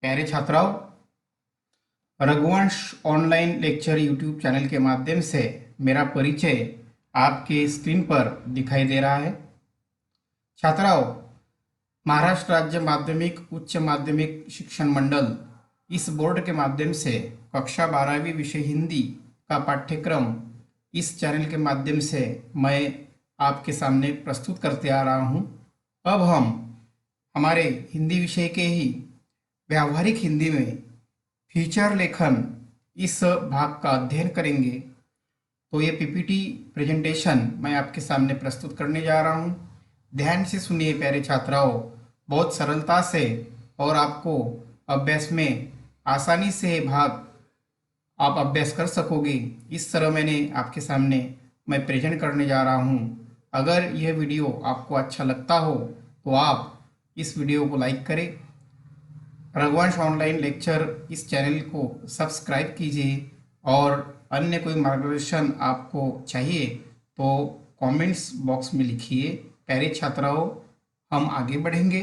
प्यारे छात्राओं, Raghuvansh online lecture YouTube channel के माध्यम से मेरा परिचय आपके स्क्रीन पर दिखाई दे रहा है। छात्राओं, महाराष्ट्र राज्य माध्यमिक उच्च माध्यमिक शिक्षण मंडल इस बोर्ड के माध्यम से कक्षा 12वीं विषय हिंदी का पाठ्यक्रम इस चैनल के माध्यम से मैं आपके सामने प्रस्तुत करते आ रहा हूं। अब हम हमारे हिंदी विषय के ही व्यावहारिक हिंदी में फीचर लेखन इस भाग का अध्ययन करेंगे। तो ये पीपीटी प्रेजेंटेशन मैं आपके सामने प्रस्तुत करने जा रहा हूँ। ध्यान से सुनिए प्यारे छात्राओं, बहुत सरलता से और आपको अभ्यास में आसानी से भाग आप अभ्यास कर सकोगे, इस तरह मैंने आपके सामने मैं प्रेजेंट करने जा रहा हूँ। अगर यह वीडियो आपको अच्छा लगता हो तो आप इस वीडियो को लाइक करें, रघुवंश ऑनलाइन लेक्चर इस चैनल को सब्सक्राइब कीजिए और अन्य कोई मार्गदर्शन आपको चाहिए तो कमेंट्स बॉक्स में लिखिए। प्यारे छात्राओं, हम आगे बढ़ेंगे।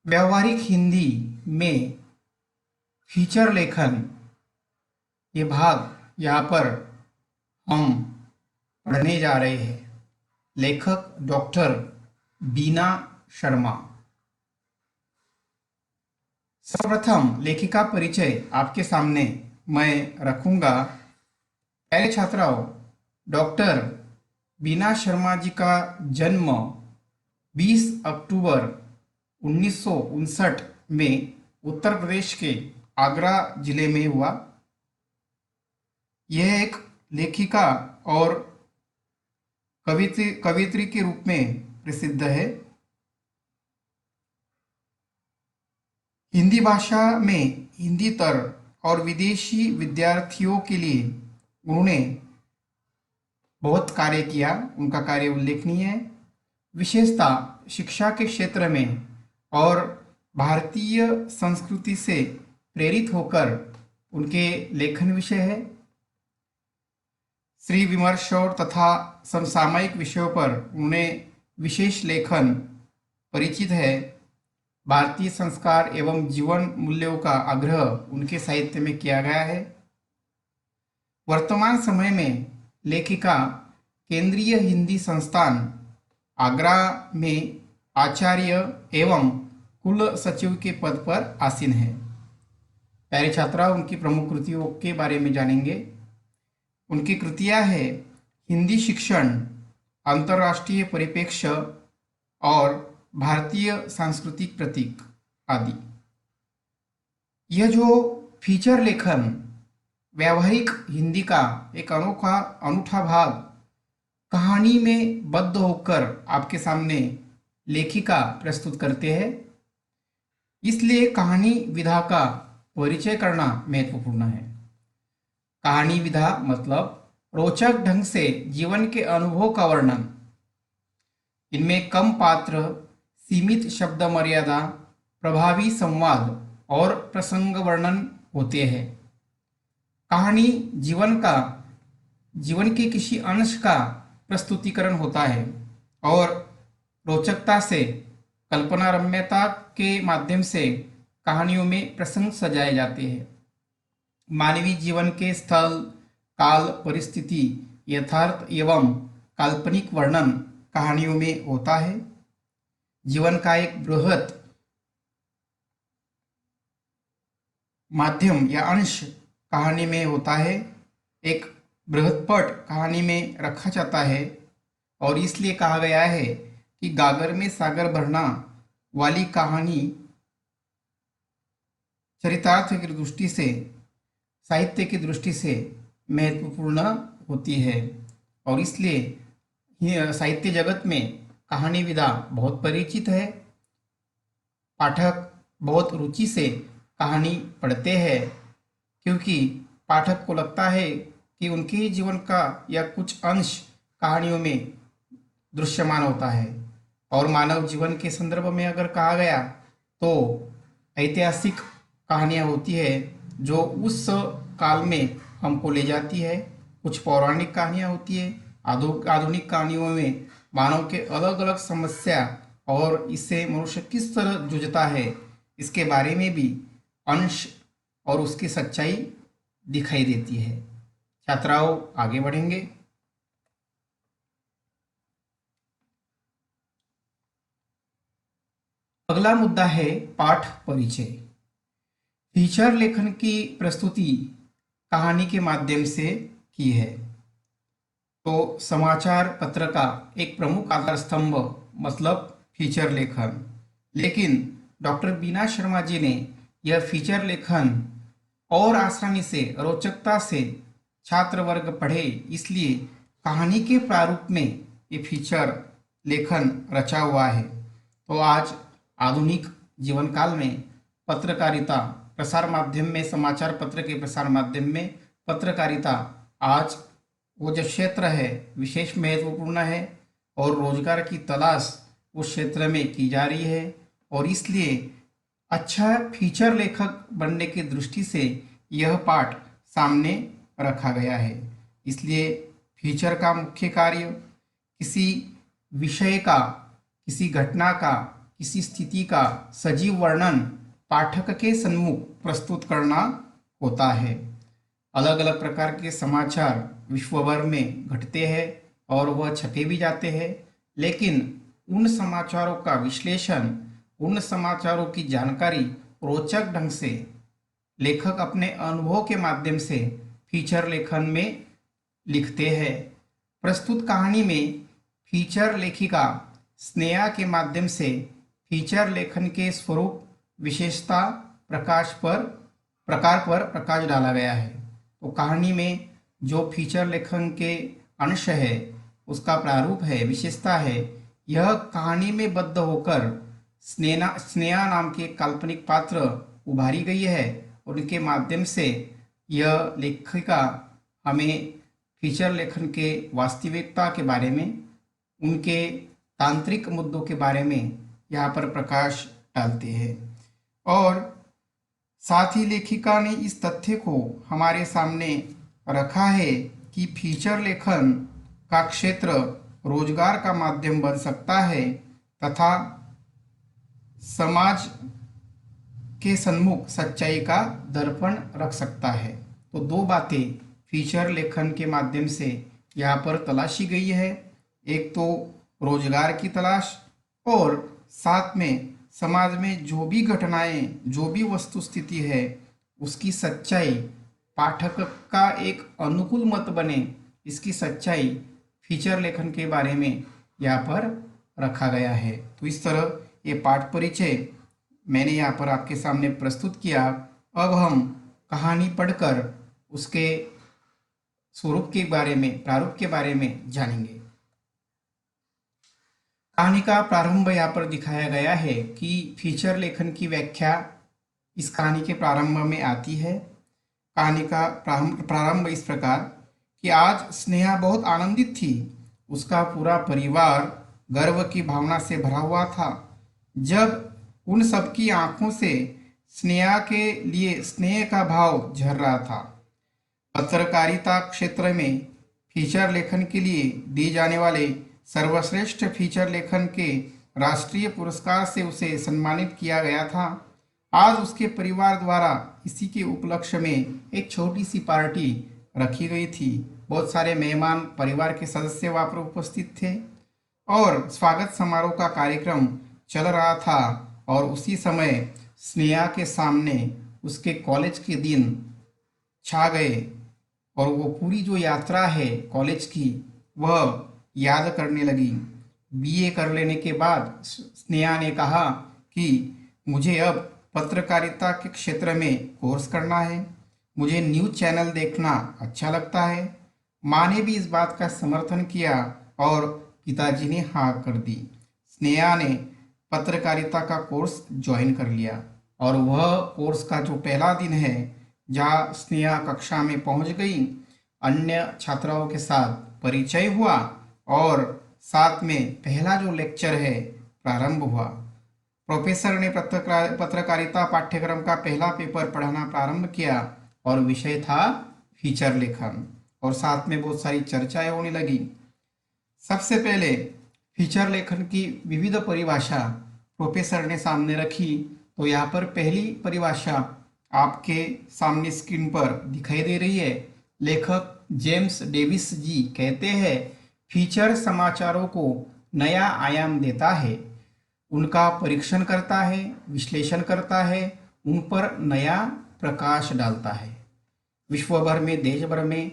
व्यावहारिक हिंदी में फीचर लेखन ये भाग यहाँ पर हम पढ़ने जा रहे हैं। लेखक डॉक्टर बीना शर्मा। सर्वप्रथम लेखिका परिचय आपके सामने मैं रखूंगा। पहले छात्राओं, डॉक्टर बीना शर्मा जी का जन्म 20 अक्टूबर 1959 में उत्तर प्रदेश के आगरा जिले में हुआ। यह एक लेखिका और कवियत्री के रूप में प्रसिद्ध है। हिंदी भाषा में हिंदीतर और विदेशी विद्यार्थियों के लिए उन्होंने बहुत कार्य किया। उनका कार्य उल्लेखनीय है, विशेषतः शिक्षा के क्षेत्र में और भारतीय संस्कृति से प्रेरित होकर उनके लेखन विषय है। श्री विमर्श और तथा समसामयिक विषयों पर उन्होंने विशेष लेखन परिचित है। भारतीय संस्कार एवं जीवन मूल्यों का आग्रह उनके साहित्य में किया गया है। वर्तमान समय में लेखिका केंद्रीय हिंदी संस्थान आगरा में आचार्य एवं कुल सचिव के पद पर आसीन है। प्यारे छात्रा, उनकी प्रमुख कृतियों के बारे में जानेंगे। उनकी कृतियां हैं हिंदी शिक्षण, अंतर्राष्ट्रीय परिप्रेक्ष्य और भारतीय सांस्कृतिक प्रतीक आदि। यह जो फीचर लेखन व्यावहारिक हिंदी का एक अनूठा भाग कहानी में बद्ध होकर आपके सामने लेखिका प्रस्तुत करते हैं, इसलिए कहानी विधा का परिचय करना महत्वपूर्ण है। कहानी विधा मतलब रोचक ढंग से जीवन के अनुभव का वर्णन। इनमें कम पात्र, सीमित शब्द मर्यादा, प्रभावी संवाद और प्रसंग वर्णन होते हैं। कहानी जीवन के किसी अंश का प्रस्तुतिकरण होता है और रोचकता से कल्पना रम्यता के माध्यम से कहानियों में प्रसंग सजाए जाते हैं। मानवीय जीवन के स्थल, काल, परिस्थिति, यथार्थ एवं काल्पनिक वर्णन कहानियों में होता है। जीवन का एक बृहत माध्यम या अंश कहानी में होता है, एक बृहत पट कहानी में रखा जाता है और इसलिए कहा गया है कि गागर में सागर भरना वाली कहानी चरितार्थ की दृष्टि से, साहित्य की दृष्टि से महत्वपूर्ण होती है और इसलिए साहित्य जगत में कहानी विधा बहुत परिचित है। पाठक बहुत रुचि से कहानी पढ़ते हैं क्योंकि पाठक को लगता है कि उनके ही जीवन का या कुछ अंश कहानियों में दृश्यमान होता है। और मानव जीवन के संदर्भ में अगर कहा गया तो ऐतिहासिक कहानियाँ होती है जो उस काल में हमको ले जाती है। कुछ पौराणिक कहानियाँ होती है। आधुनिक कहानियों में मानव के अलग अलग समस्या और इससे मनुष्य किस तरह जूझता है इसके बारे में भी अंश और उसकी सच्चाई दिखाई देती है। छात्राओं, आगे बढ़ेंगे। अगला मुद्दा है पाठ परिचय। फीचर लेखन की प्रस्तुति कहानी के माध्यम से की है। तो समाचार पत्र का एक प्रमुख आधार स्तंभ मतलब फीचर लेखन, लेकिन डॉक्टर बीना शर्मा जी ने यह फीचर लेखन और आसानी से रोचकता से छात्र वर्ग पढ़े, इसलिए कहानी के प्रारूप में ये फीचर लेखन रचा हुआ है। तो आज आधुनिक जीवन काल में पत्रकारिता प्रसार माध्यम में, समाचार पत्र के प्रसार माध्यम में पत्रकारिता आज वो जो क्षेत्र है विशेष महत्वपूर्ण है और रोजगार की तलाश उस क्षेत्र में की जा रही है, और इसलिए अच्छा फीचर लेखक बनने की दृष्टि से यह पाठ सामने रखा गया है। इसलिए फीचर का मुख्य कार्य किसी विषय का, किसी घटना का, किसी स्थिति का सजीव वर्णन पाठक के सम्मुख प्रस्तुत करना होता है। अलग अलग प्रकार के समाचार विश्व भर में घटते हैं और वह छपे भी जाते हैं, लेकिन उन समाचारों का विश्लेषण, उन समाचारों की जानकारी रोचक ढंग से लेखक अपने अनुभव के माध्यम से फीचर लेखन में लिखते हैं। प्रस्तुत कहानी में फीचर लेखिका स्नेहा के माध्यम से फीचर लेखन के स्वरूप, विशेषता, प्रकार पर प्रकाश डाला गया है। तो कहानी में जो फीचर लेखन के अंश है, उसका प्रारूप है, विशेषता है, यह कहानी में बद्ध होकर स्नेहा नाम के काल्पनिक पात्र उभारी गई है, और उनके माध्यम से यह लेखिका हमें फीचर लेखन के वास्तविकता के बारे में, उनके तांत्रिक मुद्दों के बारे में यहाँ पर प्रकाश डालते हैं। और साथ ही लेखिका ने इस तथ्य को हमारे सामने रखा है कि फीचर लेखन का क्षेत्र रोजगार का माध्यम बन सकता है तथा समाज के सम्मुख सच्चाई का दर्पण रख सकता है। तो दो बातें फीचर लेखन के माध्यम से यहाँ पर तलाशी गई है, एक तो रोजगार की तलाश और साथ में समाज में जो भी घटनाएं, जो भी वस्तु स्थिति है, उसकी सच्चाई पाठक का एक अनुकूल मत बने, इसकी सच्चाई फीचर लेखन के बारे में यहाँ पर रखा गया है। तो इस तरह ये पाठ परिचय मैंने यहाँ पर आपके सामने प्रस्तुत किया। अब हम कहानी पढ़कर उसके स्वरूप के बारे में, प्रारूप के बारे में जानेंगे। कहानी का प्रारंभ यहाँ पर दिखाया गया है कि फीचर लेखन की व्याख्या इस कहानी के प्रारंभ में आती है। कहानी का प्रारंभ इस प्रकार कि आज स्नेहा बहुत आनंदित थी। उसका पूरा परिवार गर्व की भावना से भरा हुआ था। जब उन सबकी आंखों से स्नेहा के लिए स्नेह का भाव झर रहा था। पत्रकारिता क्षेत्र में फीचर लेखन के लिए दिए जाने वाले सर्वश्रेष्ठ फीचर लेखन के राष्ट्रीय पुरस्कार से उसे सम्मानित किया गया था। आज उसके परिवार द्वारा इसी के उपलक्ष्य में एक छोटी सी पार्टी रखी गई थी। बहुत सारे मेहमान, परिवार के सदस्य वहाँ पर उपस्थित थे और स्वागत समारोह का कार्यक्रम चल रहा था। और उसी समय स्नेहा के सामने उसके कॉलेज के दिन छा गए और वो पूरी जो यात्रा है कॉलेज की, वह याद करने लगी। बीए कर लेने के बाद स्नेहा ने कहा कि मुझे अब पत्रकारिता के क्षेत्र में कोर्स करना है, मुझे न्यूज़ चैनल देखना अच्छा लगता है। माँ ने भी इस बात का समर्थन किया और पिताजी ने हाँ कर दी। स्नेहा ने पत्रकारिता का कोर्स ज्वाइन कर लिया और वह कोर्स का जो पहला दिन है, जहाँ स्नेहा कक्षा में पहुँच गई, अन्य छात्राओं के साथ परिचय हुआ और साथ में पहला जो लेक्चर है प्रारंभ हुआ। प्रोफेसर ने पत्रकारिता पाठ्यक्रम का पहला पेपर पढ़ाना प्रारंभ किया और विषय था फीचर लेखन, और साथ में बहुत सारी चर्चाएं होने लगी। सबसे पहले फीचर लेखन की विविध परिभाषा प्रोफेसर ने सामने रखी। तो यहाँ पर पहली परिभाषा आपके सामने स्क्रीन पर दिखाई दे रही है। लेखक जेम्स डेविस जी कहते हैं, फीचर समाचारों को नया आयाम देता है, उनका परीक्षण करता है, विश्लेषण करता है, उन पर नया प्रकाश डालता है। विश्व भर में, देश भर में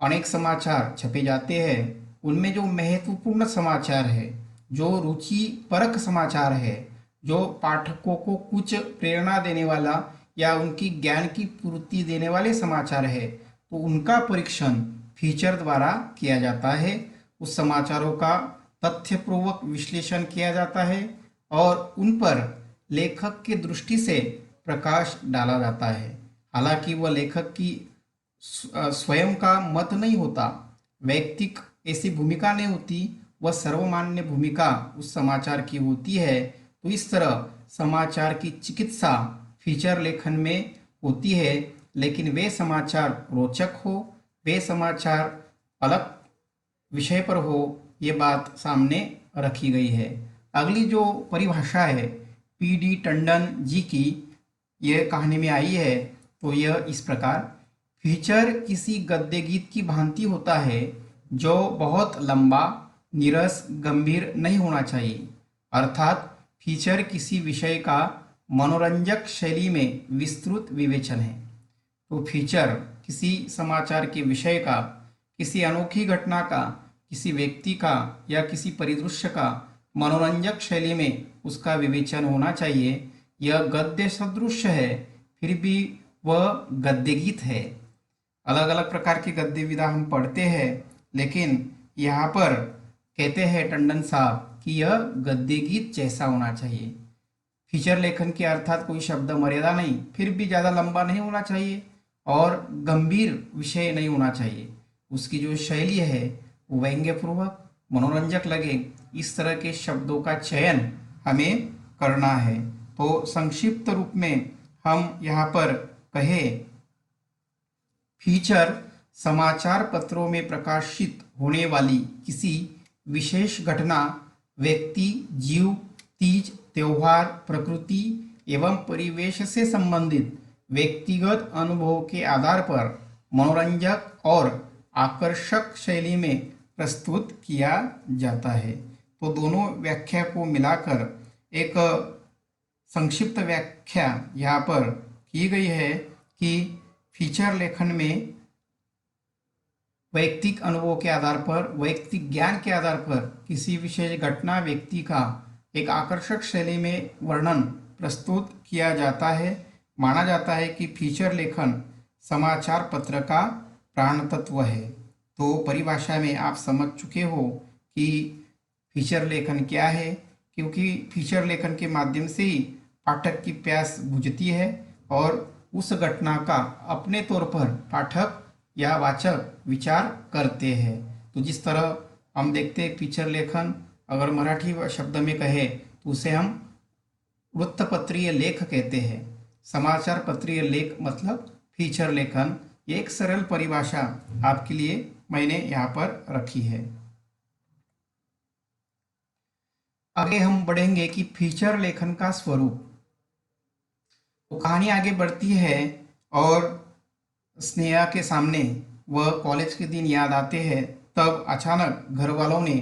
अनेक समाचार छपे जाते हैं। उनमें जो महत्वपूर्ण समाचार है, जो रुचि परक समाचार है, जो पाठकों को कुछ प्रेरणा देने वाला या उनकी ज्ञान की पूर्ति देने वाले समाचार है, तो उनका परीक्षण फीचर द्वारा किया जाता है। उस समाचारों का तथ्यपूर्वक विश्लेषण किया जाता है और उन पर लेखक की दृष्टि से प्रकाश डाला जाता है। हालांकि वह लेखक की स्वयं का मत नहीं होता, वैयक्तिक ऐसी भूमिका नहीं होती, वह सर्वमान्य भूमिका उस समाचार की होती है। तो इस तरह समाचार की चिकित्सा फीचर लेखन में होती है, लेकिन वे समाचार रोचक हो, वे समाचार अलग विषय पर हो, ये बात सामने रखी गई है। अगली जो परिभाषा है पी.डी. टंडन जी की, यह कहानी में आई है। तो यह इस प्रकार, फीचर किसी गद्य गीत की भांति होता है जो बहुत लंबा, नीरस, गंभीर नहीं होना चाहिए। अर्थात फीचर किसी विषय का मनोरंजक शैली में विस्तृत विवेचन है। तो फीचर किसी समाचार के विषय का, किसी अनोखी घटना का, किसी व्यक्ति का या किसी परिदृश्य का मनोरंजक शैली में उसका विवेचन होना चाहिए। यह गद्य सदृश है, फिर भी वह गद्य गीत है। अलग अलग प्रकार की गद्य विधा हम पढ़ते हैं, लेकिन यहाँ पर कहते हैं टंडन साहब कि यह गद्य गीत जैसा होना चाहिए। फीचर लेखन के अर्थात कोई शब्द मर्यादा नहीं, फिर भी ज़्यादा लंबा नहीं होना चाहिए और गंभीर विषय नहीं होना चाहिए। उसकी जो शैली है वो व्यंग्यपूर्वक, मनोरंजक लगे, इस तरह के शब्दों का चयन हमें करना है। तो संक्षिप्त रूप में हम यहाँ पर कहें, फीचर समाचार पत्रों में प्रकाशित होने वाली किसी विशेष घटना, व्यक्ति, जीव, तीज, त्योहार, प्रकृति एवं परिवेश से संबंधित व्यक्तिगत अनुभव के आधार पर मनोरंजक और आकर्षक शैली में प्रस्तुत किया जाता है। तो दोनों व्याख्या को मिलाकर एक संक्षिप्त व्याख्या यहाँ पर की गई है कि फीचर लेखन में वैयक्तिक अनुभव के आधार पर, वैयक्तिक ज्ञान के आधार पर किसी विशेष घटना, व्यक्ति का एक आकर्षक शैली में वर्णन प्रस्तुत किया जाता है। माना जाता है कि फीचर लेखन समाचार पत्र का प्राण तत्व है। तो परिभाषा में आप समझ चुके हो कि फीचर लेखन क्या है, क्योंकि फीचर लेखन के माध्यम से ही पाठक की प्यास बुझती है और उस घटना का अपने तौर पर पाठक या वाचक विचार करते हैं। तो जिस तरह हम देखते हैं फीचर लेखन, अगर मराठी शब्द में कहे तो उसे हम वृत्तपत्रीय लेख कहते हैं। समाचार पत्रीय लेख मतलब फीचर लेखन। ये एक सरल परिभाषा आपके लिए मैंने यहाँ पर रखी है। आगे हम बढ़ेंगे कि फीचर लेखन का स्वरूप। तो कहानी आगे बढ़ती है और स्नेहा के सामने वह कॉलेज के दिन याद आते हैं। तब अचानक घर वालों ने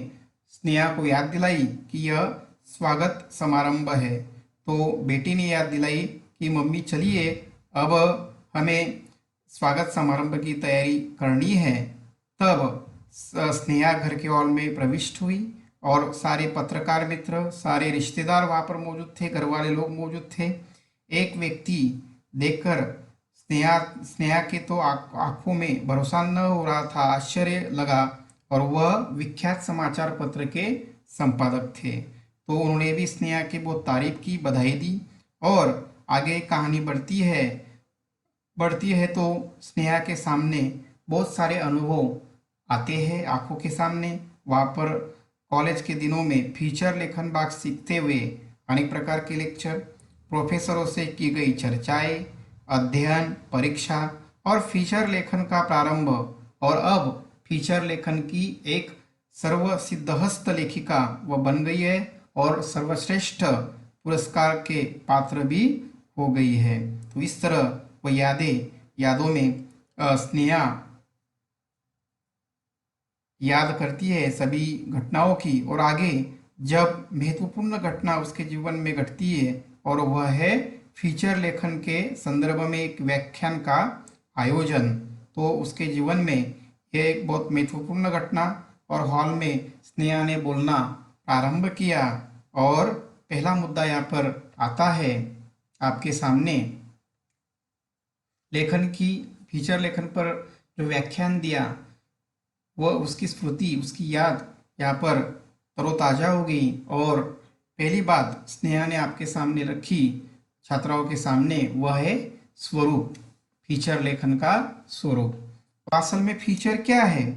स्नेहा को याद दिलाई कि यह स्वागत समारंभ है। तो बेटी ने याद दिलाई कि मम्मी चलिए, अब हमें स्वागत समारंभ की तैयारी करनी है। तब स्नेहा घर के हॉल में प्रविष्ट हुई और सारे पत्रकार मित्र, सारे रिश्तेदार वहाँ पर मौजूद थे, घर वाले लोग मौजूद थे। एक व्यक्ति देखकर स्नेहा के तो आंखों में भरोसा न हो रहा था, आश्चर्य लगा, और वह विख्यात समाचार पत्र के संपादक थे। तो उन्होंने भी स्नेहा की बहुत तारीफ की, बधाई दी। और आगे कहानी बढ़ती है तो स्नेहा के सामने बहुत सारे अनुभव आते हैं आंखों के सामने। वहाँ पर कॉलेज के दिनों में फीचर लेखन भाग सीखते हुए अनेक प्रकार के लेक्चर, प्रोफेसरों से की गई चर्चाएं, अध्ययन, परीक्षा और फीचर लेखन का प्रारंभ, और अब फीचर लेखन की एक सर्वसिद्धहस्त लेखिका वह बन गई है और सर्वश्रेष्ठ पुरस्कार के पात्र भी हो गई है। तो इस तरह वह यादों में स्नेहा याद करती है सभी घटनाओं की, और आगे जब महत्वपूर्ण घटना उसके जीवन में घटती है और वह है फीचर लेखन के संदर्भ में एक व्याख्यान का आयोजन, तो उसके जीवन में यह एक बहुत महत्वपूर्ण घटना, और हॉल में स्नेहा ने बोलना प्रारंभ किया। और पहला मुद्दा यहाँ पर आता है आपके सामने, लेखन की फीचर लेखन पर जो व्याख्यान दिया वह उसकी स्मृति, उसकी याद यहाँ पर तरोताज़ा हो गई। और पहली बात स्नेहा ने आपके सामने रखी, छात्राओं के सामने, वह है स्वरूप, फीचर लेखन का स्वरूप। तो असल में फीचर क्या है?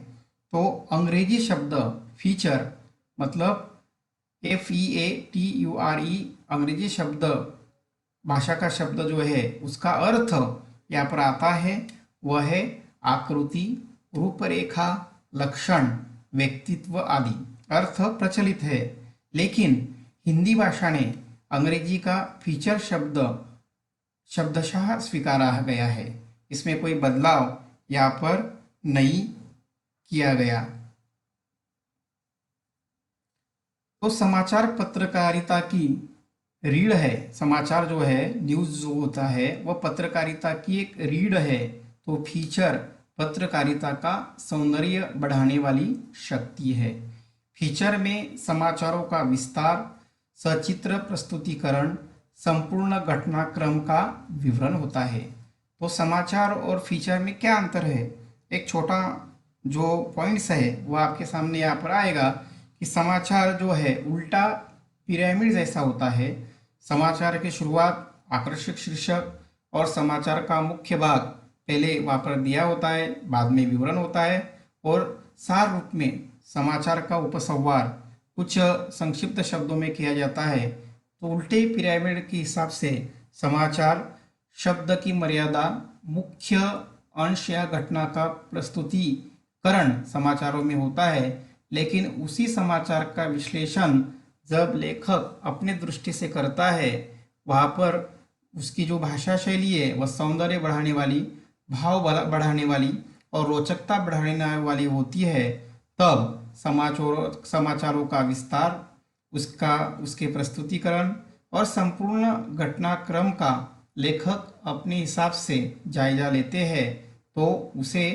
तो अंग्रेजी शब्द फीचर मतलब FEATURE अंग्रेजी शब्द, भाषा का शब्द जो है उसका अर्थ यहाँ पर आता है, वह है आकृति, रूपरेखा, लक्षण, व्यक्तित्व आदि। अर्थ प्रचलित है, लेकिन हिंदी भाषा ने अंग्रेजी का फीचर शब्द शब्दशः स्वीकारा गया है, इसमें कोई बदलाव यहाँ पर नहीं किया गया। तो समाचार पत्रकारिता की रीढ़ है, समाचार जो है, न्यूज़ जो होता है वह पत्रकारिता की एक रीढ़ है। तो फीचर पत्रकारिता का सौंदर्य बढ़ाने वाली शक्ति है। फीचर में समाचारों का विस्तार, सचित्र प्रस्तुतिकरण, संपूर्ण घटनाक्रम का विवरण होता है। तो समाचार और फीचर में क्या अंतर है? एक छोटा जो पॉइंट्स है वह आपके सामने यहाँ पर आएगा कि समाचार जो है उल्टा पिरामिड जैसा होता है। समाचार की शुरुआत आकर्षक शीर्षक और समाचार का मुख्य भाग पहले वहाँ पर दिया होता है, बाद में विवरण होता है, और सार रूप में समाचार का उपसंहार कुछ संक्षिप्त शब्दों में किया जाता है। तो उल्टे पिरामिड के हिसाब से समाचार शब्द की मर्यादा, मुख्य अंश या घटना का प्रस्तुतिकरण समाचारों में होता है, लेकिन उसी समाचार का विश्लेषण जब लेखक अपने दृष्टि से करता है, वहाँ पर उसकी जो भाषा शैली है वह सौंदर्य बढ़ाने वाली, भाव बढ़ाने वाली और रोचकता बढ़ाने वाली होती है, तब समाचारों का विस्तार, उसके प्रस्तुतिकरण और संपूर्ण घटनाक्रम का लेखक अपने हिसाब से जायजा लेते हैं, तो उसे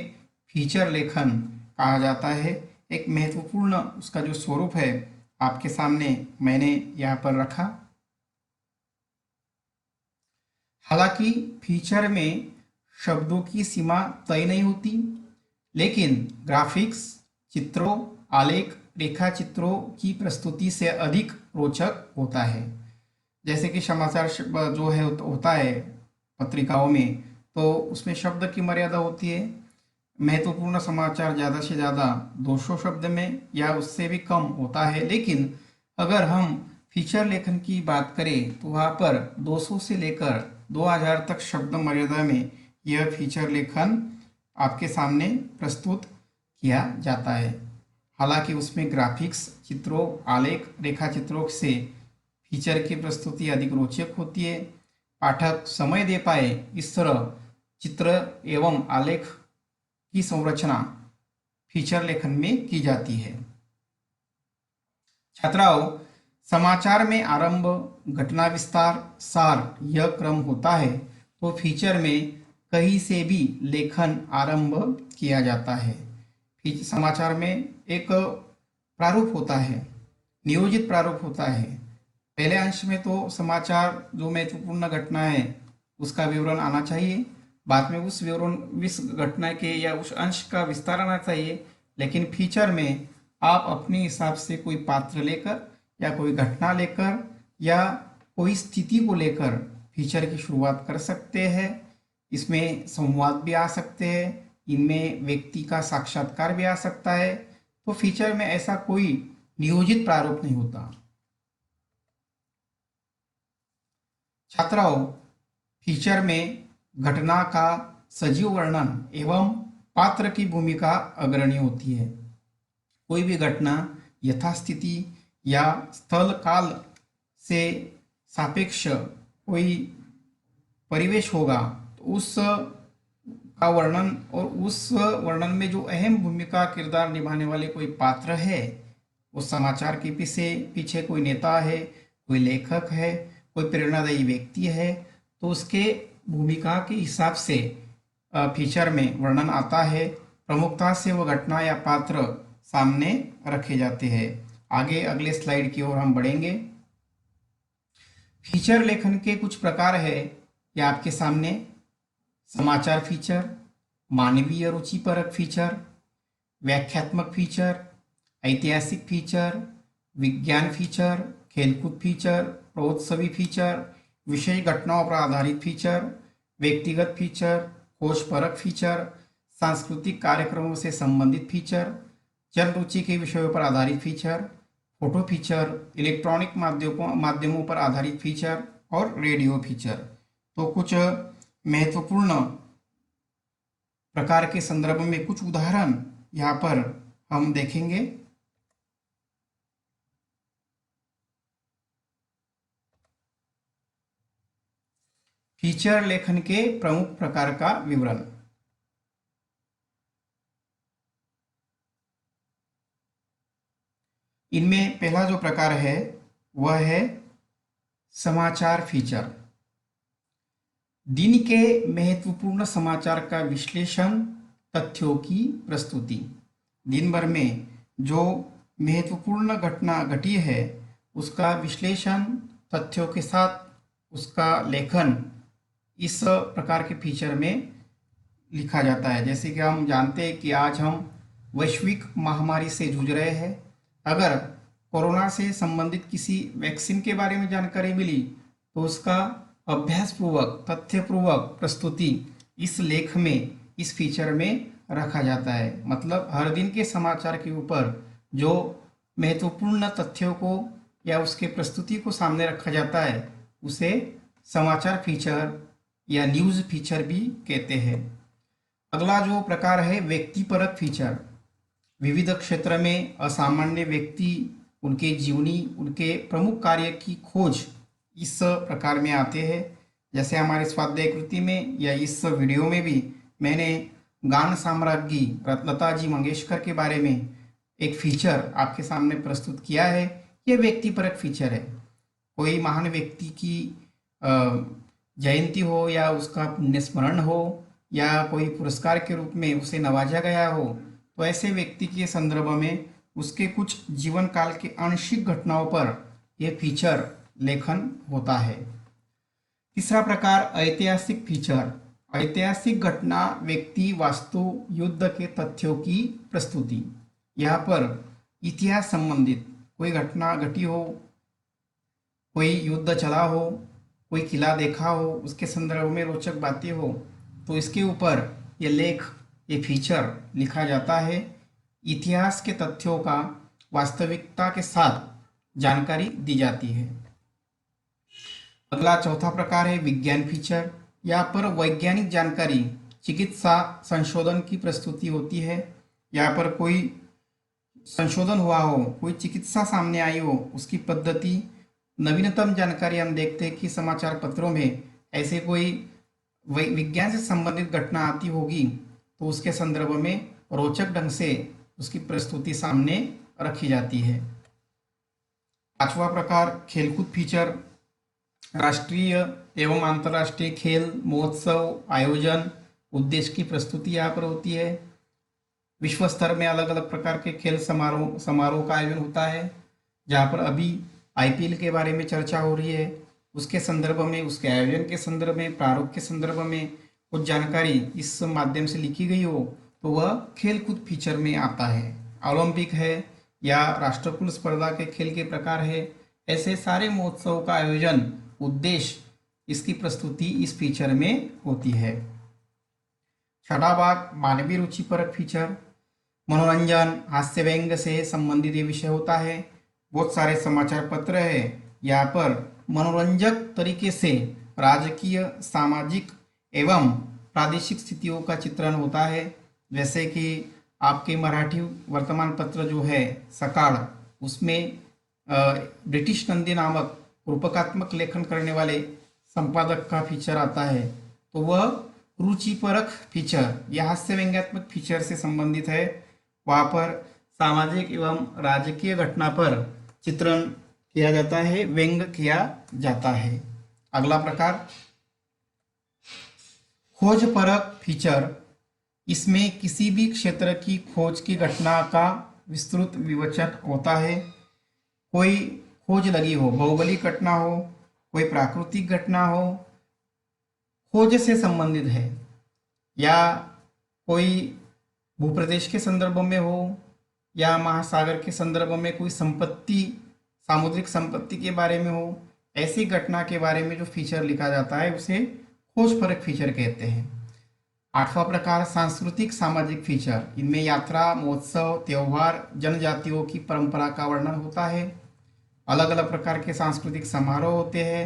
फीचर लेखन कहा जाता है। एक महत्वपूर्ण उसका जो स्वरूप है आपके सामने मैंने यहाँ पर रखा। हालांकि फीचर में शब्दों की सीमा तय नहीं होती, लेकिन ग्राफिक्स, चित्रों, आलेख, रेखा चित्रों की प्रस्तुति से अधिक रोचक होता है। जैसे कि समाचार जो है होता है पत्रिकाओं में, तो उसमें शब्द की मर्यादा होती है। महत्वपूर्ण समाचार ज़्यादा से ज़्यादा 200 शब्द में या उससे भी कम होता है, लेकिन अगर हम फीचर लेखन की बात करें तो वहाँ पर 200 से लेकर 2000 तक शब्द मर्यादा में यह फीचर लेखन आपके सामने प्रस्तुत किया जाता है। हालांकि उसमें ग्राफिक्स, चित्रों, आलेख, रेखा चित्रों से फीचर की प्रस्तुति अधिक रोचक होती है। पाठक समय दे पाए इस तरह चित्र एवं आलेख की संरचना फीचर लेखन में की जाती है। छात्राओं, समाचार में आरंभ, घटना विस्तार, सार यह क्रम होता है, तो फीचर में कहीं से भी लेखन आरंभ किया जाता है। समाचार में एक प्रारूप होता है, नियोजित प्रारूप होता है। पहले अंश में तो समाचार जो महत्वपूर्ण घटना है उसका विवरण आना चाहिए, बाद में उस घटना के या उस अंश का विस्तार आना चाहिए। लेकिन फीचर में आप अपने हिसाब से कोई पात्र लेकर या कोई घटना लेकर या कोई स्थिति को लेकर फीचर की शुरुआत कर सकते हैं। इसमें संवाद भी आ सकते हैं, इनमें व्यक्ति का साक्षात्कार भी आ सकता है। तो फीचर में ऐसा कोई नियोजित प्रारूप नहीं होता। छात्राओं, फीचर में घटना का सजीव वर्णन एवं पात्र की भूमिका अग्रणी होती है। कोई भी घटना यथास्थिति या स्थल काल से सापेक्ष कोई परिवेश होगा तो उस का वर्णन, और उस वर्णन में जो अहम भूमिका किरदार निभाने वाले कोई पात्र है, उस समाचार के पीछे पीछे कोई नेता है, कोई लेखक है, कोई प्रेरणादायी व्यक्ति है, तो उसके भूमिका के हिसाब से फीचर में वर्णन आता है। प्रमुखता से वह घटना या पात्र सामने रखे जाते हैं। आगे अगले स्लाइड की ओर हम बढ़ेंगे। फीचर लेखन के कुछ प्रकार है ये आपके सामने। समाचार फीचर, मानवीय रुचिपरक फीचर, व्याख्यात्मक फीचर, ऐतिहासिक फीचर, विज्ञान फीचर, खेलकूद फीचर, प्रोत्सवी फीचर, विशेष घटनाओं पर आधारित फीचर, व्यक्तिगत फीचर, खोजपरक फीचर, सांस्कृतिक कार्यक्रमों से संबंधित फीचर, जन रुचि के विषयों पर आधारित फीचर, फोटो फीचर, इलेक्ट्रॉनिक माध्यमों पर आधारित फीचर और रेडियो फीचर। तो कुछ महत्वपूर्ण प्रकार के संदर्भ में कुछ उदाहरण यहाँ पर हम देखेंगे। फीचर लेखन के प्रमुख प्रकार का विवरण। इनमें पहला जो प्रकार है वह है समाचार फीचर। दिन के महत्वपूर्ण समाचार का विश्लेषण, तथ्यों की प्रस्तुति। दिन भर में जो महत्वपूर्ण घटना घटी है उसका विश्लेषण, तथ्यों के साथ उसका लेखन इस प्रकार के फीचर में लिखा जाता है। जैसे कि हम जानते हैं कि आज हम वैश्विक महामारी से जूझ रहे हैं। अगर कोरोना से संबंधित किसी वैक्सीन के बारे में जानकारी मिली तो उसका अभ्यासपूर्वक, तथ्यपूर्वक प्रस्तुति इस लेख में, इस फीचर में रखा जाता है। मतलब हर दिन के समाचार के ऊपर जो महत्वपूर्ण तथ्यों को या उसके प्रस्तुति को सामने रखा जाता है उसे समाचार फीचर या न्यूज़ फीचर भी कहते हैं। अगला जो प्रकार है व्यक्तिपरक फीचर। विविध क्षेत्र में असामान्य व्यक्ति, उनके जीवनी, उनके प्रमुख कार्य की खोज इस प्रकार में आते हैं। जैसे हमारे स्वाध्याय कृति में या इस वीडियो में भी मैंने गान साम्राज्ञी लता जी मंगेशकर के बारे में एक फीचर आपके सामने प्रस्तुत किया है। यह व्यक्तिपरक फीचर है। कोई महान व्यक्ति की जयंती हो या उसका पुण्यस्मरण हो या कोई पुरस्कार के रूप में उसे नवाजा गया हो, तो ऐसे व्यक्ति के संदर्भ में उसके कुछ जीवन काल के आंशिक घटनाओं पर यह फीचर लेखन होता है। तीसरा प्रकार ऐतिहासिक फीचर। ऐतिहासिक घटना, व्यक्ति, वास्तु, युद्ध के तथ्यों की प्रस्तुति। यहाँ पर इतिहास संबंधित कोई घटना घटी हो, कोई युद्ध चला हो, कोई किला देखा हो, उसके संदर्भ में रोचक बातें हो, तो इसके ऊपर ये लेख, ये फीचर लिखा जाता है। इतिहास के तथ्यों का वास्तविकता के साथ जानकारी दी जाती है। अगला चौथा प्रकार है विज्ञान फीचर। यहाँ पर वैज्ञानिक जानकारी, चिकित्सा संशोधन की प्रस्तुति होती है। यहाँ पर कोई संशोधन हुआ हो, कोई चिकित्सा सामने आई हो, उसकी पद्धति, नवीनतम जानकारी हम देखते हैं कि समाचार पत्रों में ऐसे कोई विज्ञान से संबंधित घटना आती होगी तो उसके संदर्भ में रोचक ढंग से उसकी प्रस्तुति सामने रखी जाती है। पांचवा प्रकार खेलकूद फीचर। राष्ट्रीय एवं अंतर्राष्ट्रीय खेल महोत्सव आयोजन, उद्देश्य की प्रस्तुति यहाँ पर होती है। विश्व स्तर में अलग अलग प्रकार के खेल समारोह का आयोजन होता है। जहाँ पर अभी आईपीएल के बारे में चर्चा हो रही है, उसके संदर्भ में, उसके आयोजन के संदर्भ में, प्रारूप के संदर्भ में कुछ जानकारी इस माध्यम से लिखी गई हो तो वह खेलकूद फीचर में आता है। ओलंपिक है या राष्ट्रकुल स्पर्धा के खेल के प्रकार है, ऐसे सारे महोत्सव का आयोजन, उद्देश्य, इसकी प्रस्तुति इस फीचर में होती है। छठा भाग मानवीय रुचिपरक फीचर। मनोरंजन, हास्य व्यंग से संबंधित ये विषय होता है। बहुत सारे समाचार पत्र है, यहाँ पर मनोरंजक तरीके से राजकीय, सामाजिक एवं प्रादेशिक स्थितियों का चित्रण होता है। जैसे कि आपके मराठी वर्तमान पत्र जो है सकाळ, उसमें ब्रिटिश नंदी नामक रूपकात्मक लेखन करने वाले संपादक का फीचर आता है, तो वह रुचिपरक फीचर या हास्य व्यंग्यात्मक फीचर से संबंधित है। वहाँ पर सामाजिक एवं राजकीय घटना पर चित्रण किया जाता है, व्यंग किया जाता है। अगला प्रकार खोजपरक फीचर, इसमें किसी भी क्षेत्र की खोज की घटना का विस्तृत विवेचन होता है। कोई खोज लगी हो, भौगोलिक घटना हो, कोई प्राकृतिक घटना हो, खोज से संबंधित है, या कोई भूप्रदेश के संदर्भ में हो, या महासागर के संदर्भ में कोई संपत्ति, सामुद्रिक संपत्ति के बारे में हो, ऐसी घटना के बारे में जो फीचर लिखा जाता है उसे खोजपरक फीचर कहते हैं। 8वां प्रकार सांस्कृतिक सामाजिक फीचर, इनमें यात्रा, महोत्सव, त्योहार, जनजातियों की परंपरा का वर्णन होता है। अलग अलग प्रकार के सांस्कृतिक समारोह होते हैं,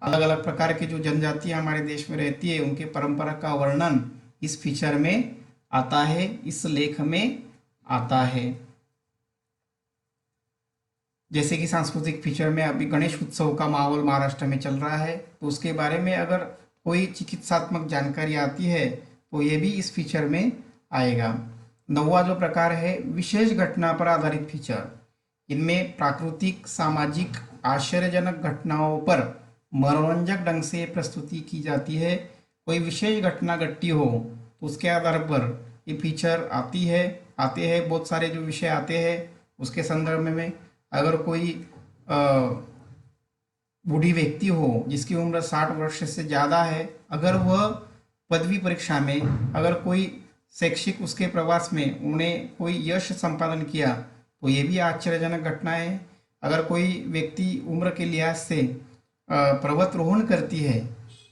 अलग अलग प्रकार की जो जनजातियां हमारे देश में रहती है उनके परंपरा का वर्णन इस फीचर में आता है, इस लेख में आता है। जैसे कि सांस्कृतिक फीचर में अभी गणेश उत्सव का माहौल महाराष्ट्र में चल रहा है, तो उसके बारे में अगर कोई चिकित्सात्मक जानकारी आती है तो ये भी इस फीचर में आएगा। 9वां जो प्रकार है विशेष घटना पर आधारित फीचर, इनमें प्राकृतिक, सामाजिक, आश्चर्यजनक घटनाओं पर मनोरंजक ढंग से प्रस्तुति की जाती है। कोई विशेष घटना घटी हो तो उसके आधार पर ये फीचर आते हैं। बहुत सारे जो विषय आते हैं उसके संदर्भ में अगर कोई बूढ़ी व्यक्ति हो जिसकी उम्र 60 वर्ष से ज़्यादा है, अगर वह पदवी परीक्षा में अगर कोई शैक्षिक उसके प्रवास में उन्हें कोई यश संपादन किया तो ये भी आश्चर्यजनक घटना है। अगर कोई व्यक्ति उम्र के लिहाज से पर्वतारोहण करती है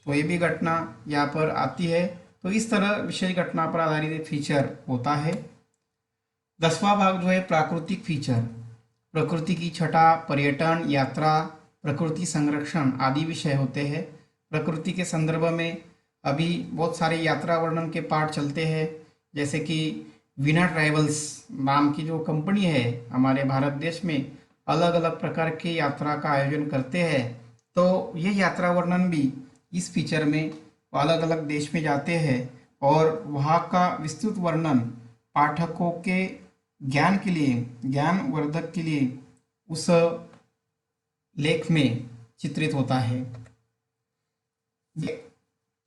तो ये भी घटना यहाँ पर आती है। तो इस तरह विशेष घटना पर आधारित फीचर होता है। 10वां भाग जो है प्राकृतिक फीचर, प्रकृति की छटा, पर्यटन, यात्रा, प्रकृति संरक्षण आदि विषय होते हैं। प्रकृति के संदर्भ में अभी बहुत सारे यात्रा वर्णन के पाठ चलते हैं, जैसे कि वीना ट्रैवल्स नाम की जो कंपनी है हमारे भारत देश में अलग अलग प्रकार के यात्रा का आयोजन करते हैं। तो ये यात्रा वर्णन भी इस फीचर में अलग अलग देश में जाते हैं और वहाँ का विस्तृत वर्णन पाठकों के ज्ञान के लिए, ज्ञानवर्धक के लिए उस लेख में चित्रित होता है।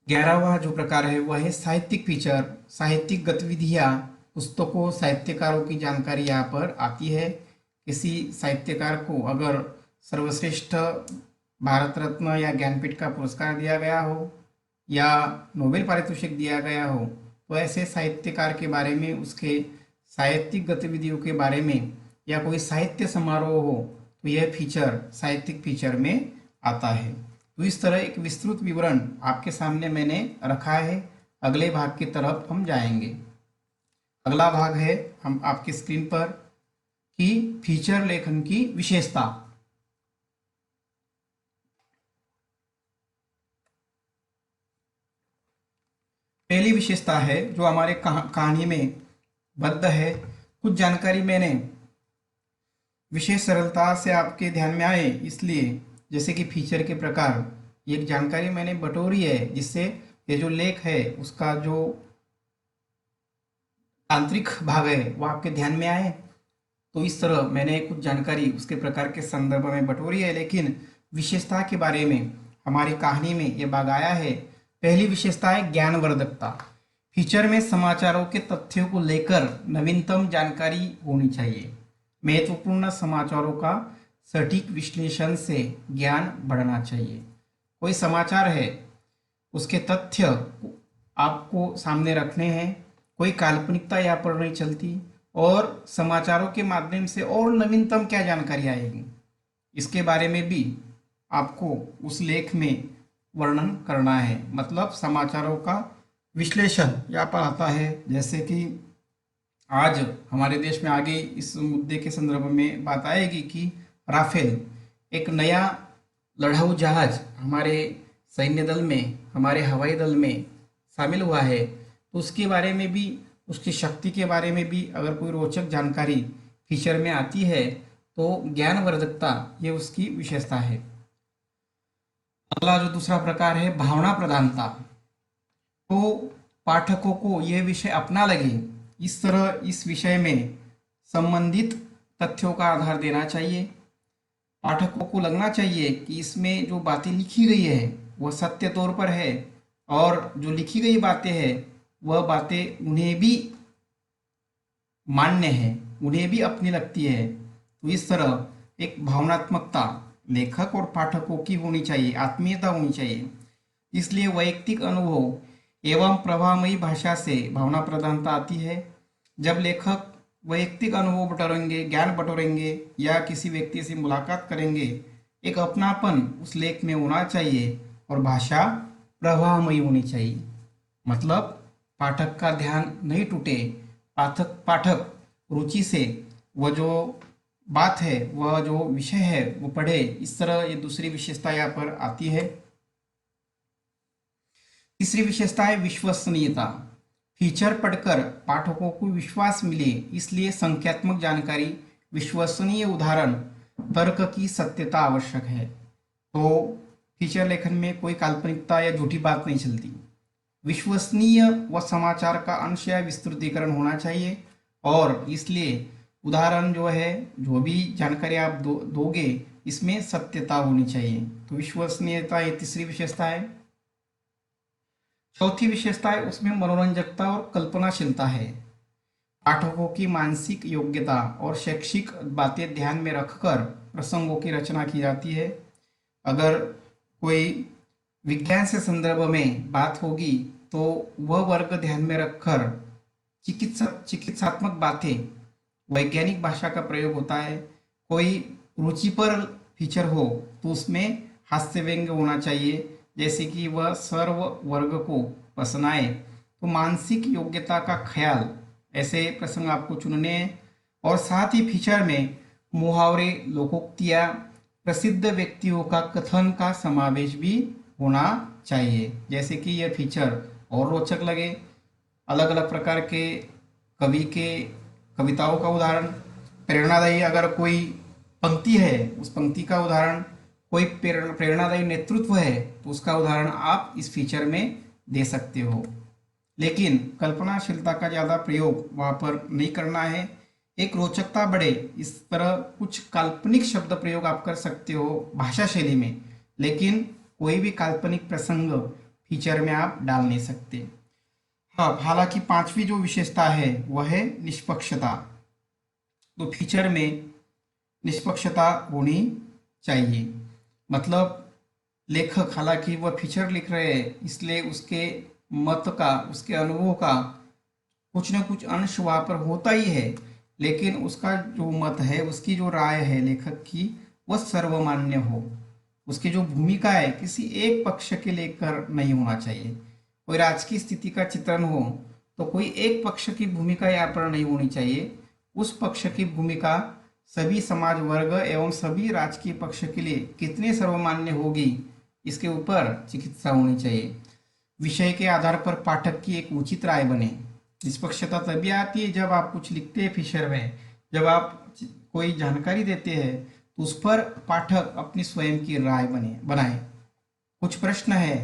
11वां जो प्रकार है वह है साहित्यिक फीचर, साहित्यिक गतिविधियाँ, पुस्तकों, साहित्यकारों की जानकारी यहाँ पर आती है। किसी साहित्यकार को अगर सर्वश्रेष्ठ भारत रत्न या ज्ञानपीठ का पुरस्कार दिया गया हो या नोबेल पारितोषिक दिया गया हो तो ऐसे साहित्यकार के बारे में, उसके साहित्यिक गतिविधियों के बारे में या कोई साहित्य समारोह हो तो यह फीचर साहित्यिक फीचर में आता है। तो इस तरह एक विस्तृत विवरण आपके सामने मैंने रखा है। अगले भाग की तरफ हम जाएंगे। अगला भाग है हम आपकी स्क्रीन पर कि फीचर लेखन की विशेषता। पहली विशेषता है जो हमारे कहानी में बद्ध है। कुछ जानकारी मैंने विशेष सरलता से आपके ध्यान में आए इसलिए, जैसे कि फीचर के प्रकार, ये जानकारी मैंने बटोरी है जिससे ये जो लेख है उसका जो आंतरिक भाग है वो आपके ध्यान में आए। तो इस तरह मैंने कुछ जानकारी उसके प्रकार के संदर्भ में बटोरी है, लेकिन विशेषता के बारे में हमारी कहानी में ये भाग आया है। पहली विशेषता है ज्ञानवर्धकता। फीचर में समाचारों के तथ्यों को लेकर नवीनतम जानकारी होनी चाहिए। महत्वपूर्ण समाचारों का सटीक विश्लेषण से ज्ञान बढ़ना चाहिए। कोई समाचार है, उसके तथ्य आपको सामने रखने हैं, कोई काल्पनिकता यहाँ पर नहीं चलती और समाचारों के माध्यम से और नवीनतम क्या जानकारी आएगी इसके बारे में भी आपको उस लेख में वर्णन करना है। मतलब समाचारों का विश्लेषण यहाँ पर आता है। जैसे कि आज हमारे देश में आगे इस मुद्दे के संदर्भ में बात आएगी कि राफेल एक नया लड़ाऊ जहाज हमारे सैन्य दल में, हमारे हवाई दल में शामिल हुआ है, तो उसके बारे में भी उसकी शक्ति के बारे में भी अगर कोई रोचक जानकारी फीचर में आती है तो ज्ञानवर्धकता ये उसकी विशेषता है। अगला जो दूसरा प्रकार है भावना प्रधानता। तो पाठकों को यह विषय अपना लगे इस तरह इस विषय में संबंधित तथ्यों का आधार देना चाहिए। पाठकों को लगना चाहिए कि इसमें जो बातें लिखी गई है वह सत्य तौर पर है और जो लिखी गई बातें हैं वह बातें उन्हें भी मान्य है, उन्हें भी अपनी लगती है। तो इस तरह एक भावनात्मकता लेखक और पाठकों की होनी चाहिए, आत्मीयता होनी चाहिए। इसलिए वैयक्तिक अनुभव एवं प्रभावमयी भाषा से भावना प्रधानता आती है। जब लेखक वैयक्तिक अनुभव बटोरेंगे, ज्ञान बटोरेंगे या किसी व्यक्ति से मुलाकात करेंगे, एक अपनापन उस लेख में होना चाहिए और भाषा प्रभावमयी होनी चाहिए। मतलब पाठक का ध्यान नहीं टूटे, पाठक रुचि से वह जो बात है, वह जो विषय है वो पढ़े। इस तरह ये दूसरी विशेषता यहाँ पर आती है। तीसरी विशेषता है विश्वसनीयता। फीचर पढ़कर पाठकों को विश्वास मिले इसलिए संख्यात्मक जानकारी, विश्वसनीय उदाहरण, तर्क की सत्यता आवश्यक है। तो फीचर लेखन में कोई काल्पनिकता या झूठी बात नहीं चलती। विश्वसनीय व समाचार का अंश या विस्तृतीकरण होना चाहिए और इसलिए उदाहरण जो है, जो भी जानकारी आप दोगे इसमें सत्यता होनी चाहिए। तो विश्वसनीयता ये तीसरी विशेषता है। चौथी विशेषता है उसमें मनोरंजकता और कल्पनाशीलता है। पाठकों की मानसिक योग्यता और शैक्षिक बातें ध्यान में रखकर प्रसंगों की रचना की जाती है। अगर कोई विज्ञान से संदर्भ में बात होगी तो वह वर्ग ध्यान में रखकर चिकित्सात्मक बातें, वैज्ञानिक भाषा का प्रयोग होता है। कोई रुचि पर फीचर हो तो उसमें हास्य व्यंग्य होना चाहिए, जैसे कि वह सर्व वर्ग को पसंद आए। तो मानसिक योग्यता का ख्याल, ऐसे प्रसंग आपको चुनने हैं। और साथ ही फीचर में मुहावरे, लोकोक्तियाँ, प्रसिद्ध व्यक्तियों का कथन का समावेश भी होना चाहिए, जैसे कि यह फीचर और रोचक लगे। अलग अलग प्रकार के कवि के कविताओं का उदाहरण, प्रेरणादायी अगर कोई पंक्ति है उस पंक्ति का उदाहरण, कोई प्रेरणादायी नेतृत्व है तो उसका उदाहरण आप इस फीचर में दे सकते हो। लेकिन कल्पनाशीलता का ज़्यादा प्रयोग वहाँ पर नहीं करना है। एक रोचकता बढ़े इस तरह कुछ काल्पनिक शब्द प्रयोग आप कर सकते हो भाषा शैली में, लेकिन कोई भी काल्पनिक प्रसंग फीचर में आप डाल नहीं सकते। हाँ, हालांकि पांचवी जो विशेषता है वह है निष्पक्षता। तो फीचर में निष्पक्षता होनी चाहिए। मतलब लेखक हालांकि वह फीचर लिख रहे हैं इसलिए उसके मत का, उसके अनुभव का कुछ न कुछ अंश वहाँ पर होता ही है, लेकिन उसका जो मत है, उसकी जो राय है लेखक की, वह सर्वमान्य हो। उसकी जो भूमिका है किसी एक पक्ष के लेकर नहीं होना चाहिए। कोई राजकीय स्थिति का चित्रण हो तो कोई एक पक्ष की भूमिका यहाँ पर नहीं होनी चाहिए। उस पक्ष की भूमिका सभी समाज वर्ग एवं सभी राजकीय पक्ष के लिए कितने सर्वमान्य होगी इसके ऊपर चिकित्सा होनी चाहिए। विषय के आधार पर पाठक की एक उचित राय बने। निष्पक्षता तभी आती है जब आप कुछ लिखते हैं फीचर में, जब आप कोई जानकारी देते हैं तो उस पर पाठक अपनी स्वयं की राय बनाए। कुछ प्रश्न है,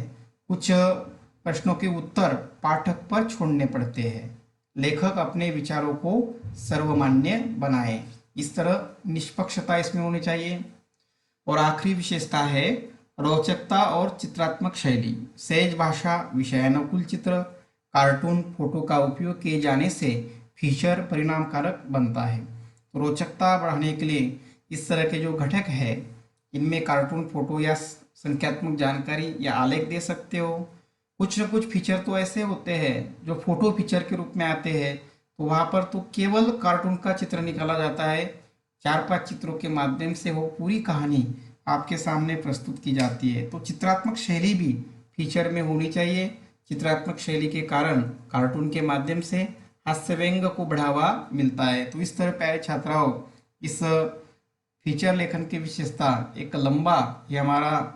कुछ प्रश्नों के उत्तर पाठक पर छोड़ने पड़ते हैं। लेखक अपने विचारों को सर्वमान्य बनाए। इस तरह निष्पक्षता इसमें होनी चाहिए। और आखिरी विशेषता है रोचकता और चित्रात्मक शैली। सहज भाषा, विषयानुकूल चित्र, कार्टून, फोटो का उपयोग किए जाने से फीचर परिणामकारक बनता है। तो रोचकता बढ़ाने के लिए इस तरह के जो घटक है इनमें कार्टून, फोटो या संख्यात्मक जानकारी या आलेख दे सकते हो। कुछ न कुछ फीचर तो ऐसे होते हैं जो फोटो फीचर के रूप में आते हैं, तो वहाँ पर तो केवल कार्टून का चित्र निकाला जाता है। 4-5 चित्रों के माध्यम से वो पूरी कहानी आपके सामने प्रस्तुत की जाती है। तो चित्रात्मक शैली भी फीचर में होनी चाहिए। चित्रात्मक शैली के कारण कार्टून के माध्यम से हास्य व्यंग्य को बढ़ावा मिलता है। तो इस तरह प्यारे छात्राओं, इस फीचर लेखन की विशेषता एक लंबा ये हमारा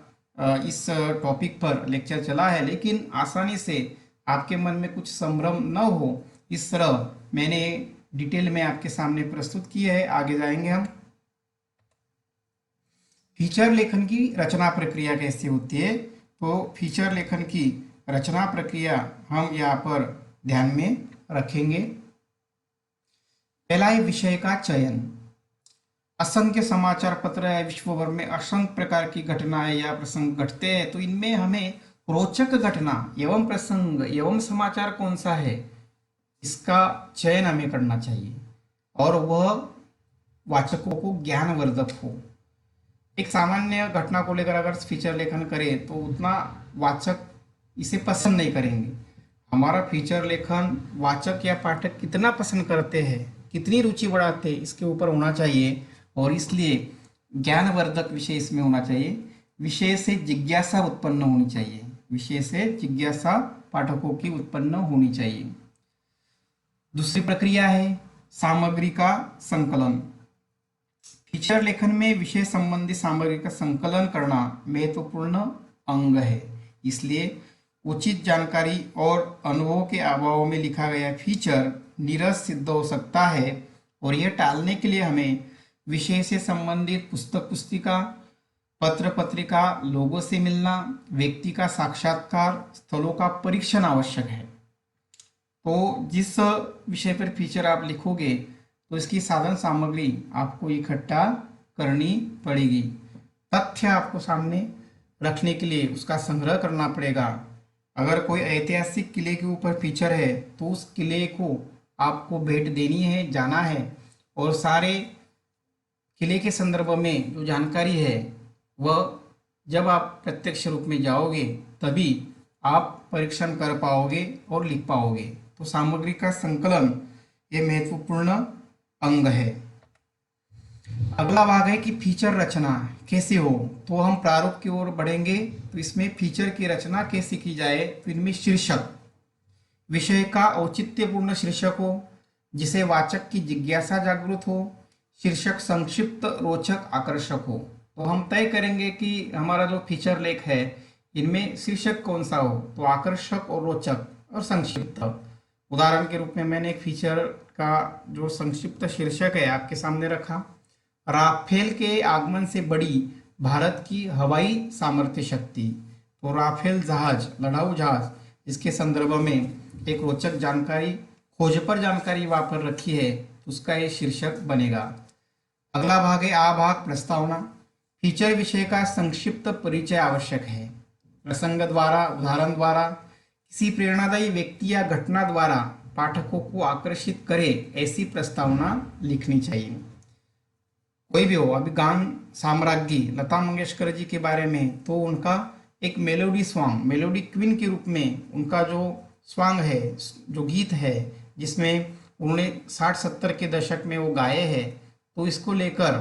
इस टॉपिक पर लेक्चर चला है, लेकिन आसानी से आपके मन में कुछ संभ्रम न हो इस तरह मैंने डिटेल में आपके सामने प्रस्तुत किया है। आगे जाएंगे हम। फीचर लेखन की रचना प्रक्रिया कैसे होती है, तो फीचर लेखन की रचना प्रक्रिया हम यहाँ पर ध्यान में रखेंगे। पहला है विषय का चयन। असंख्य समाचार पत्र है, विश्व भर में असंख्य प्रकार की घटनाएं या प्रसंग घटते हैं, तो इनमें हमें रोचक घटना एवं प्रसंग एवं समाचार कौन सा है, इसका चयन हमें करना चाहिए और वह वाचकों को ज्ञानवर्धक हो। एक सामान्य घटना को लेकर अगर फीचर लेखन करें तो उतना वाचक इसे पसंद नहीं करेंगे। हमारा फीचर लेखन वाचक या पाठक कितना पसंद करते हैं, कितनी रुचि बढ़ाते हैं, इसके ऊपर होना चाहिए और इसलिए ज्ञानवर्धक विषय इसमें होना चाहिए। विषय से जिज्ञासा उत्पन्न होनी चाहिए, विषय से जिज्ञासा पाठकों की उत्पन्न होनी चाहिए। दूसरी प्रक्रिया है सामग्री का संकलन। फीचर लेखन में विषय संबंधी सामग्री का संकलन करना महत्वपूर्ण अंग है, इसलिए उचित जानकारी और अनुभव के अभाव में लिखा गया फीचर नीरस सिद्ध हो सकता है और यह टालने के लिए हमें विषय से संबंधित पुस्तक पुस्तिका, पत्र पत्रिका, लोगों से मिलना, व्यक्ति का साक्षात्कार, स्थलों का परीक्षण आवश्यक है। तो जिस विषय पर फीचर आप लिखोगे तो इसकी साधन सामग्री आपको इकट्ठा करनी पड़ेगी। तथ्य आपको सामने रखने के लिए उसका संग्रह करना पड़ेगा। अगर कोई ऐतिहासिक किले के ऊपर फीचर है तो उस किले को आपको भेंट देनी है, जाना है और सारे किले के संदर्भ में जो जानकारी है वह जब आप प्रत्यक्ष रूप में जाओगे तभी आप परीक्षण कर पाओगे और लिख पाओगे। तो सामग्री का संकलन ये महत्वपूर्ण अंग है। अगला भाग है कि फीचर रचना कैसे हो, तो हम प्रारूप की ओर बढ़ेंगे। तो इसमें फीचर की रचना कैसे की जाए, तो इनमें शीर्षक, विषय का औचित्यपूर्ण शीर्षक हो जिसे वाचक की जिज्ञासा जागृत हो। शीर्षक संक्षिप्त, रोचक, आकर्षक हो। तो हम तय करेंगे कि हमारा जो फीचर लेख है इनमें शीर्षक कौन सा हो, तो आकर्षक और रोचक और संक्षिप्त। उदाहरण के रूप में मैंने एक फीचर का जो संक्षिप्त शीर्षक है आपके सामने रखा, राफेल के आगमन से बढ़ी भारत की हवाई सामर्थ्य शक्ति। तो राफेल जहाज, लड़ाऊ जहाज, इसके संदर्भ में एक रोचक जानकारी, खोज पर जानकारी वहां पर रखी है, उसका ये शीर्षक बनेगा। अगला भाग है आ भाग, प्रस्तावना। फीचर विषय का संक्षिप्त परिचय आवश्यक है। प्रसंग द्वारा, उदाहरण द्वारा, किसी प्रेरणादायी व्यक्ति या घटना द्वारा पाठकों को आकर्षित करे ऐसी प्रस्तावना लिखनी चाहिए। कोई भी हो, अभी गान साम्राज्ञी लता मंगेशकर जी के बारे में, तो उनका एक मेलोडी सॉन्ग, मेलोडी क्वीन के रूप में उनका जो सॉन्ग है, जो गीत है जिसमें उन्होंने 60-70 के दशक में वो गाए हैं, तो इसको लेकर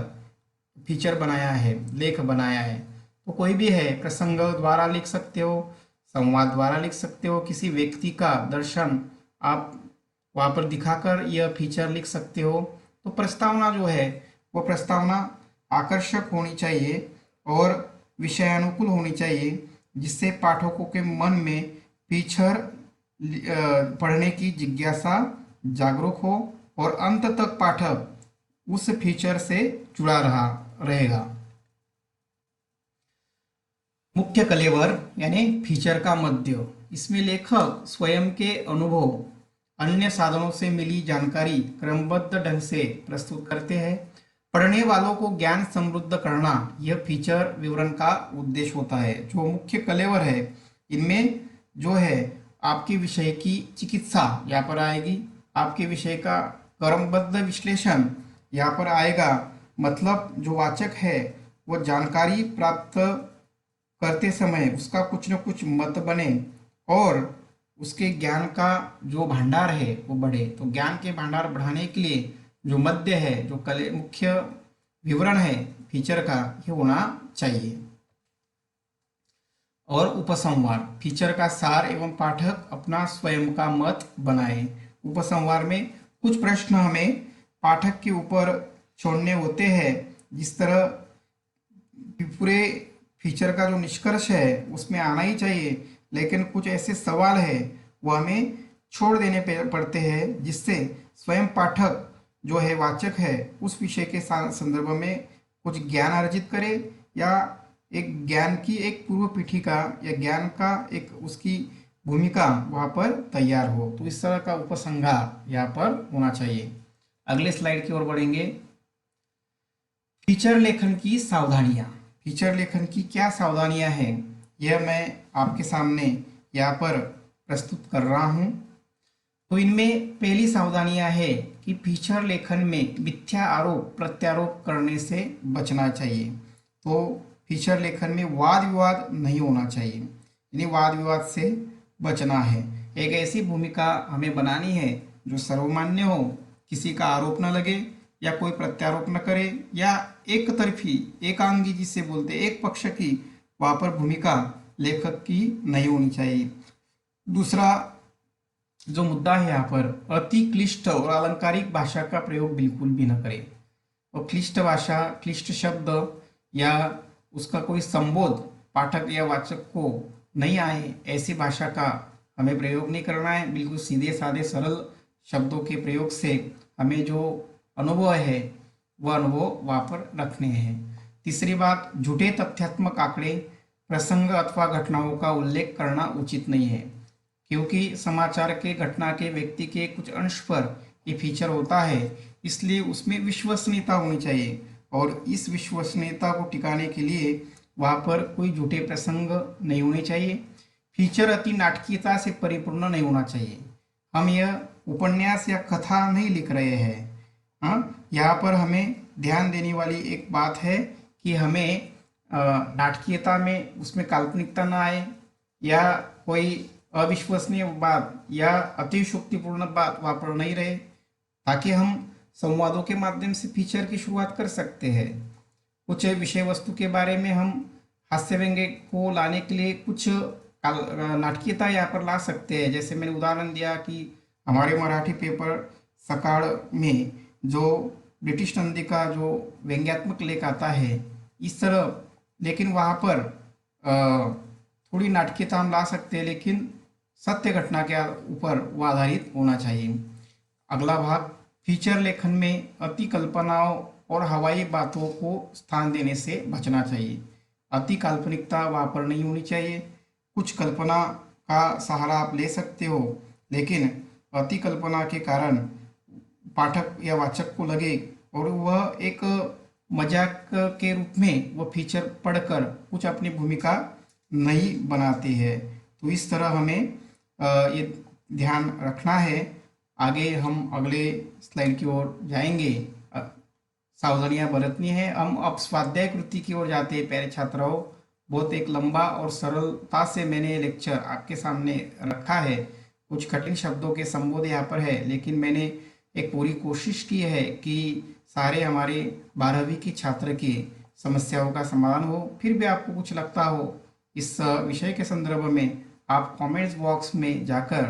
फीचर बनाया है, लेख बनाया है। तो कोई भी है, प्रसंग द्वारा लिख सकते हो, संवाद द्वारा लिख सकते हो, किसी व्यक्ति का दर्शन आप वहाँ पर दिखाकर यह फीचर लिख सकते हो। तो प्रस्तावना जो है वो प्रस्तावना आकर्षक होनी चाहिए और विषयानुकूल होनी चाहिए, जिससे पाठकों के मन में फीचर पढ़ने की जिज्ञासा जागरूक हो और अंत तक पाठक उस फीचर से जुड़ा रहेगा। मुख्य कलेवर यानी फीचर का मध्य, इसमें लेखक स्वयं के अनुभव, अन्य साधनों से मिली जानकारी क्रमबद्ध ढंग से प्रस्तुत करते हैं। पढ़ने वालों को ज्ञान समृद्ध करना यह फीचर विवरण का उद्देश्य होता है। जो मुख्य कलेवर है इनमें जो है आपके विषय की चिकित्सा यहाँ पर आएगी, आपके विषय का क्रमबद्ध विश्लेषण यहाँ पर आएगा। मतलब जो वाचक है वो जानकारी प्राप्त करते समय उसका कुछ न कुछ मत बने और उसके ज्ञान का जो भंडार है वो बढ़े। तो ज्ञान के भंडार बढ़ाने के लिए जो मध्य है, जो मुख्य विवरण है फीचर का, ये होना चाहिए। और उपसंहार, फीचर का सार एवं पाठक अपना स्वयं का मत बनाए। उपसंहार में कुछ प्रश्न हमें पाठक के ऊपर छोड़ने होते हैं। जिस तरह पूरे फीचर का जो निष्कर्ष है उसमें आना ही चाहिए, लेकिन कुछ ऐसे सवाल है वो हमें छोड़ देने पड़ते हैं, जिससे स्वयं पाठक जो है, वाचक है, उस विषय के संदर्भ में कुछ ज्ञान अर्जित करे या एक ज्ञान की एक पूर्व पीठिका या ज्ञान का एक उसकी भूमिका वहाँ पर तैयार हो। तो इस तरह का उपसंहार यहाँ पर होना चाहिए। अगले स्लाइड की ओर बढ़ेंगे। फीचर लेखन की सावधानियाँ। फीचर लेखन की क्या सावधानियाँ हैं, यह मैं आपके सामने यहाँ पर प्रस्तुत कर रहा हूँ। तो इनमें पहली सावधानियाँ है कि फीचर लेखन में मिथ्या आरोप प्रत्यारोप करने से बचना चाहिए। तो फीचर लेखन में वाद विवाद नहीं होना चाहिए, यानी वाद विवाद से बचना है। एक ऐसी भूमिका हमें बनानी है जो सर्वमान्य हो, किसी का आरोप न लगे या कोई प्रत्यारोप न करे या एक तरफी एकांगी जिसे बोलते एक पक्ष की वहाँ पर भूमिका लेखक की नहीं होनी चाहिए। दूसरा जो मुद्दा है यहाँ पर, अति क्लिष्ट और अलंकारिक भाषा का प्रयोग बिल्कुल भी न करें। और क्लिष्ट भाषा, क्लिष्ट शब्द या उसका कोई संबोध पाठक या वाचक को नहीं आए, ऐसी भाषा का हमें प्रयोग नहीं करना है। बिल्कुल सीधे साधे सरल शब्दों के प्रयोग से हमें जो अनुभव है वह अनुभव वहाँ पर रखने हैं। तीसरी बात, झूठे तथ्यात्मक आंकड़े, प्रसंग अथवा घटनाओं का उल्लेख करना उचित नहीं है, क्योंकि समाचार के, घटना के, व्यक्ति के कुछ अंश पर ये फीचर होता है, इसलिए उसमें विश्वसनीयता होनी चाहिए। और इस विश्वसनीयता को टिकाने के लिए वहाँ पर कोई झूठे प्रसंग नहीं होने चाहिए। फीचर अति नाटकीयता से परिपूर्ण नहीं होना चाहिए। हम यह उपन्यास या कथा नहीं लिख रहे हैं। हाँ, यहाँ पर हमें ध्यान देने वाली एक बात है कि हमें नाटकीयता में उसमें काल्पनिकता ना आए या कोई अविश्वसनीय बात या अतिशयोक्तिपूर्ण बात वहाँ पर नहीं रहे, ताकि हम संवादों के माध्यम से फीचर की शुरुआत कर सकते हैं। कुछ विषय वस्तु के बारे में हम हास्य व्यंग्य को लाने के लिए कुछ नाटकीयता यहाँ पर ला सकते हैं। जैसे मैंने उदाहरण दिया कि हमारे मराठी पेपर सकाळ में जो ब्रिटिश नंदी का जो व्यंग्यात्मक लेख आता है इस तरह, लेकिन वहाँ पर थोड़ी नाटकीयता हम ला सकते हैं, लेकिन सत्य घटना के ऊपर वो आधारित होना चाहिए। अगला भाग, फीचर लेखन में अति कल्पनाओं और हवाई बातों को स्थान देने से बचना चाहिए। अति काल्पनिकता वहाँ पर नहीं होनी चाहिए। कुछ कल्पना का सहारा आप ले सकते हो, लेकिन अति कल्पना के कारण पाठक या वाचक को लगे और वह एक मजाक के रूप में वह फीचर पढ़कर कुछ अपनी भूमिका नहीं बनाते हैं। तो इस तरह हमें ये ध्यान रखना है। आगे हम अगले स्लाइड की ओर जाएंगे। सावधानियां बरतनी है। हम अब स्वाध्याय कृति की ओर जाते हैं। प्यारे छात्राओं, बहुत एक लंबा और सरलता से मैंने लेक्चर आपके सामने रखा है। कुछ कठिन शब्दों के संबोध यहाँ पर है, लेकिन मैंने एक पूरी कोशिश की है कि सारे हमारे 12वीं की छात्र की समस्याओं का समाधान हो। फिर भी आपको कुछ लगता हो इस विषय के संदर्भ में, आप कमेंट्स बॉक्स में जाकर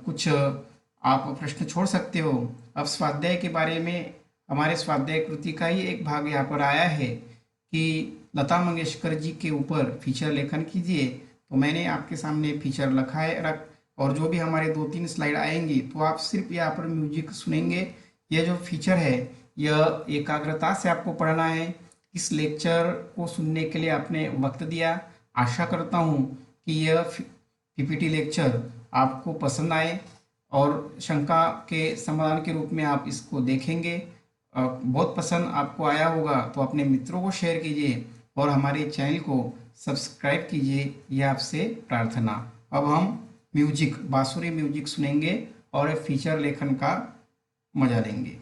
कुछ आप प्रश्न छोड़ सकते हो। अब स्वाध्याय के बारे में हमारे स्वाध्याय कृति का ही एक भाग यहाँ पर आया है कि लता मंगेशकर जी के ऊपर फीचर लेखन कीजिए। तो मैंने आपके सामने फीचर लिखा है और जो भी हमारे 2-3 स्लाइड आएंगी तो आप सिर्फ यहाँ पर म्यूजिक सुनेंगे। यह जो फीचर है यह एकाग्रता से आपको पढ़ना है। इस लेक्चर को सुनने के लिए आपने वक्त दिया। आशा करता हूँ कि यह पीपीटी लेक्चर आपको पसंद आए और शंका के समाधान के रूप में आप इसको देखेंगे। बहुत पसंद आपको आया होगा तो अपने मित्रों को शेयर कीजिए और हमारे चैनल को सब्सक्राइब कीजिए, यह आपसे प्रार्थना। अब हम म्यूजिक, बांसुरी म्यूजिक सुनेंगे और फीचर लेखन का मजा लेंगे।